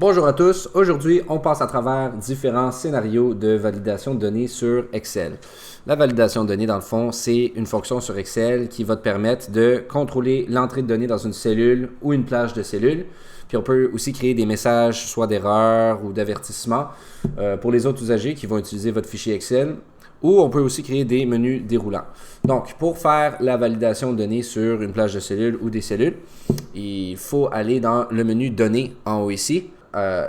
Bonjour à tous, aujourd'hui on passe à travers différents scénarios de validation de données sur Excel. La validation de données dans le fond c'est une fonction sur Excel qui va te permettre de contrôler l'entrée de données dans une cellule ou une plage de cellules. Puis on peut aussi créer des messages soit d'erreur ou d'avertissement pour les autres usagers qui vont utiliser votre fichier Excel. Ou on peut aussi créer des menus déroulants. Donc, pour faire la validation de données sur une plage de cellules ou des cellules, il faut aller dans le menu Données en haut ici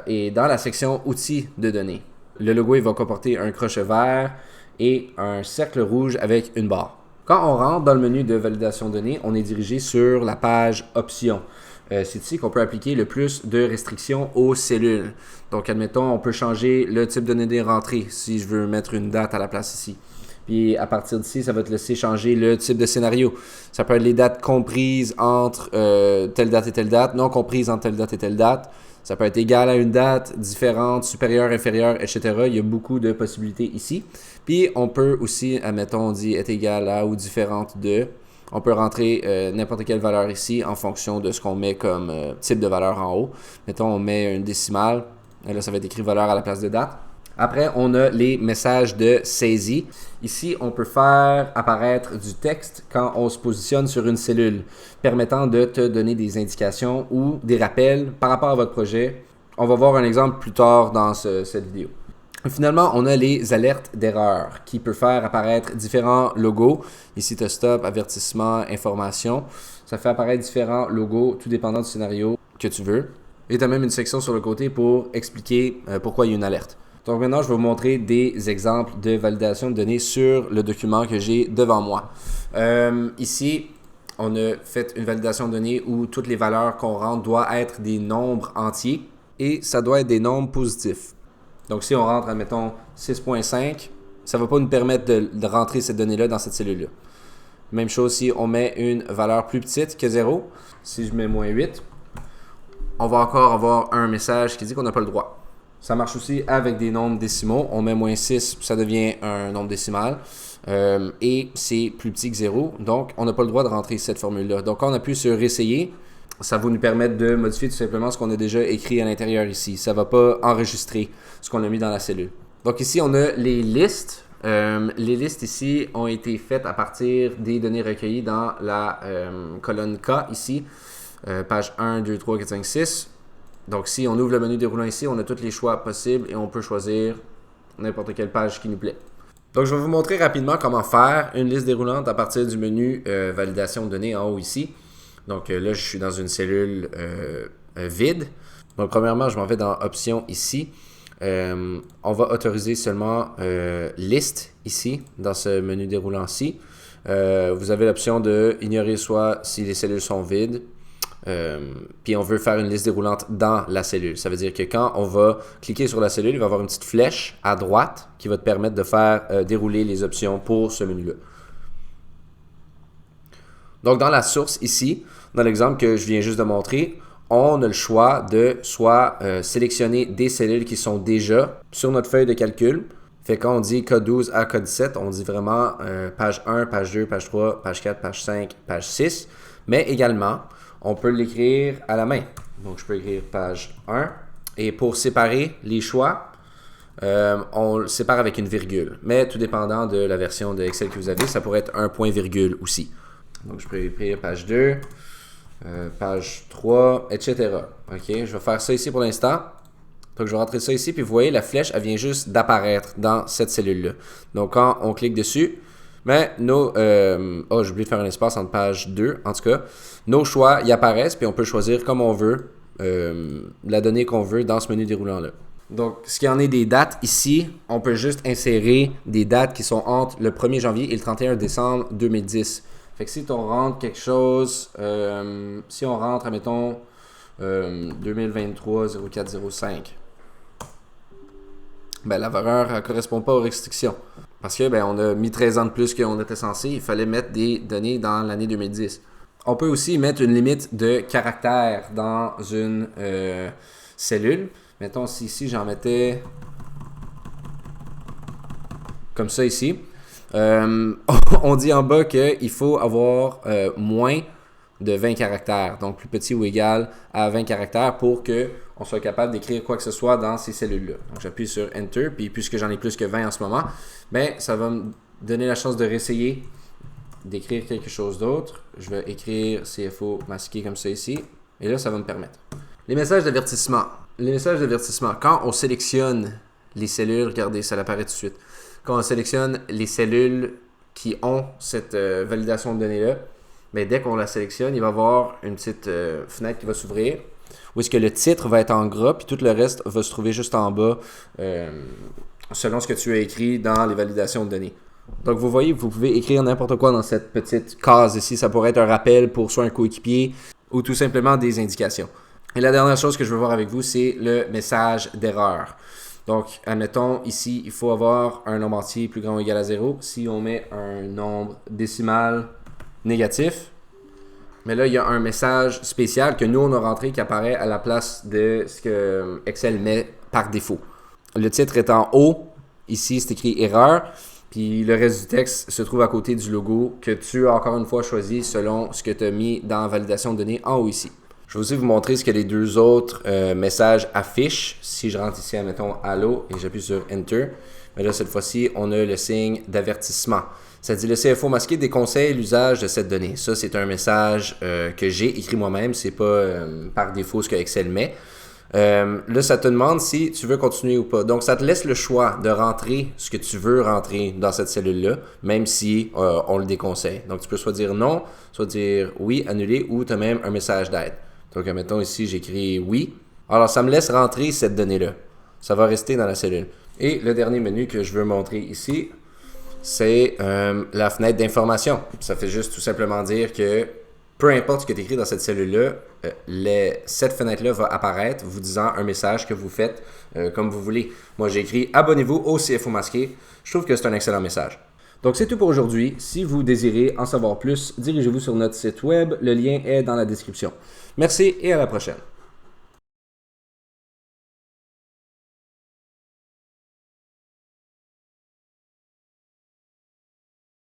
et dans la section Outils de données. Le logo il va comporter un crochet vert et un cercle rouge avec une barre. Quand on rentre dans le menu de validation de données, on est dirigé sur la page Options. C'est ici qu'on peut appliquer le plus de restrictions aux cellules. Donc, admettons, on peut changer le type de données rentrées si je veux mettre une date à la place ici. Puis, à partir d'ici, ça va te laisser changer le type de scénario. Ça peut être les dates comprises entre telle date et telle date, non comprises entre telle date et telle date. Ça peut être égal à une date, différente, supérieure, inférieure, etc. Il y a beaucoup de possibilités ici. Puis, on peut aussi, admettons, on dit est égal à ou différente de. On peut rentrer n'importe quelle valeur ici en fonction de ce qu'on met comme type de valeur en haut. Mettons, on met une décimale. Et là, ça va être écrit valeur à la place de date. Après, on a les messages de saisie. Ici, on peut faire apparaître du texte quand on se positionne sur une cellule, permettant de te donner des indications ou des rappels par rapport à votre projet. On va voir un exemple plus tard dans cette vidéo. Finalement, on a les alertes d'erreur qui peuvent faire apparaître différents logos. Ici, tu as stop, avertissement, information. Ça fait apparaître différents logos, tout dépendant du scénario que tu veux. Et tu as même une section sur le côté pour expliquer pourquoi il y a une alerte. Donc maintenant, je vais vous montrer des exemples de validation de données sur le document que j'ai devant moi. Ici, on a fait une validation de données où toutes les valeurs qu'on rentre doivent être des nombres entiers et ça doit être des nombres positifs. Donc, si on rentre, admettons, 6.5, ça ne va pas nous permettre de rentrer cette donnée-là dans cette cellule-là. Même chose si on met une valeur plus petite que 0. Si je mets moins 8, on va encore avoir un message qui dit qu'on n'a pas le droit. Ça marche aussi avec des nombres décimaux. On met moins 6, ça devient un nombre décimal. Et c'est plus petit que 0. Donc, on n'a pas le droit de rentrer cette formule-là. Donc, quand on appuie sur « Essayer », ça va nous permettre de modifier tout simplement ce qu'on a déjà écrit à l'intérieur ici. Ça ne va pas enregistrer ce qu'on a mis dans la cellule. Donc ici, on a les listes. Les listes ici ont été faites à partir des données recueillies dans la colonne K ici. Page 1, 2, 3, 4, 5, 6. Donc si on ouvre le menu déroulant ici, on a tous les choix possibles et on peut choisir n'importe quelle page qui nous plaît. Donc je vais vous montrer rapidement comment faire une liste déroulante à partir du menu validation de données en haut ici. Donc là, je suis dans une cellule vide. Donc premièrement, je m'en vais dans Options ici. On va autoriser seulement Liste ici, dans ce menu déroulant-ci. Vous avez l'option de ignorer soit si les cellules sont vides. Puis on veut faire une liste déroulante dans la cellule. Ça veut dire que quand on va cliquer sur la cellule, il va y avoir une petite flèche à droite qui va te permettre de faire dérouler les options pour ce menu-là. Donc, dans la source ici, dans l'exemple que je viens juste de montrer, on a le choix de soit sélectionner des cellules qui sont déjà sur notre feuille de calcul. Fait quand on dit code 12 à code 17, on dit vraiment page 1, page 2, page 3, page 4, page 5, page 6. Mais également, on peut l'écrire à la main. Donc, je peux écrire page 1. Et pour séparer les choix, on le sépare avec une virgule. Mais tout dépendant de la version de Excel que vous avez, ça pourrait être un point virgule aussi. Donc, je peux écrire page 2, page 3, etc. OK, je vais faire ça ici pour l'instant. Donc, je vais rentrer ça ici, puis vous voyez, la flèche, elle vient juste d'apparaître dans cette cellule-là. Donc, quand on clique dessus, mais j'ai oublié de faire un espace entre page 2, en tout cas. Nos choix y apparaissent, puis on peut choisir comme on veut la donnée qu'on veut dans ce menu déroulant-là. Donc, ce qui en est des dates ici, on peut juste insérer des dates qui sont entre le 1er janvier et le 31 décembre 2010. Fait que si on rentre quelque chose, si on rentre, admettons, 2023 04 05, ben la valeur ne correspond pas aux restrictions. Parce que on a mis 13 ans de plus qu'on était censé, il fallait mettre des données dans l'année 2010. On peut aussi mettre une limite de caractères dans une cellule. Mettons, si ici j'en mettais comme ça ici. On dit en bas qu'il faut avoir moins de 20 caractères, donc plus petit ou égal à 20 caractères pour qu'on soit capable d'écrire quoi que ce soit dans ces cellules-là. Donc j'appuie sur Enter, puis puisque j'en ai plus que 20 en ce moment, ben, ça va me donner la chance de réessayer d'écrire quelque chose d'autre. Je vais écrire CFO masqué comme ça ici, et là ça va me permettre. Les messages d'avertissement. Les messages d'avertissement, quand on sélectionne les cellules, regardez, ça apparaît tout de suite. Quand on sélectionne les cellules qui ont cette validation de données-là, mais dès qu'on la sélectionne, il va y avoir une petite fenêtre qui va s'ouvrir où est-ce que le titre va être en gras, puis tout le reste va se trouver juste en bas selon ce que tu as écrit dans les validations de données. Donc vous voyez, vous pouvez écrire n'importe quoi dans cette petite case ici. Ça pourrait être un rappel pour soit un coéquipier ou tout simplement des indications. Et la dernière chose que je veux voir avec vous, c'est le message d'erreur. Donc, admettons, ici, il faut avoir un nombre entier plus grand ou égal à 0. Si on met un nombre décimal négatif, mais là, il y a un message spécial que nous, on a rentré qui apparaît à la place de ce que Excel met par défaut. Le titre est en haut. Ici, c'est écrit « Erreur ». Puis le reste du texte se trouve à côté du logo que tu as encore une fois choisi selon ce que tu as mis dans validation de données en haut ici. Je vais aussi vous montrer ce que les deux autres messages affichent. Si je rentre ici, admettons « Allo » et j'appuie sur « Enter », mais là, cette fois-ci, on a le signe d'avertissement. Ça dit « Le CFO masqué déconseille l'usage de cette donnée ». Ça, c'est un message que j'ai écrit moi-même. C'est pas par défaut ce que Excel met. Là, ça te demande si tu veux continuer ou pas. Donc, ça te laisse le choix de rentrer ce que tu veux rentrer dans cette cellule-là, même si on le déconseille. Donc, tu peux soit dire non, soit dire oui, annuler, ou tu as même un message d'aide. Donc, admettons ici, j'écris oui. Alors, ça me laisse rentrer cette donnée-là. Ça va rester dans la cellule. Et le dernier menu que je veux montrer ici, c'est la fenêtre d'information. Ça fait juste tout simplement dire que peu importe ce que tu écris dans cette cellule-là, cette fenêtre-là va apparaître vous disant un message que vous faites comme vous voulez. Moi, j'ai écrit « Abonnez-vous au CFO masqué ». Je trouve que c'est un excellent message. Donc, c'est tout pour aujourd'hui. Si vous désirez en savoir plus, dirigez-vous sur notre site web. Le lien est dans la description. Merci et à la prochaine.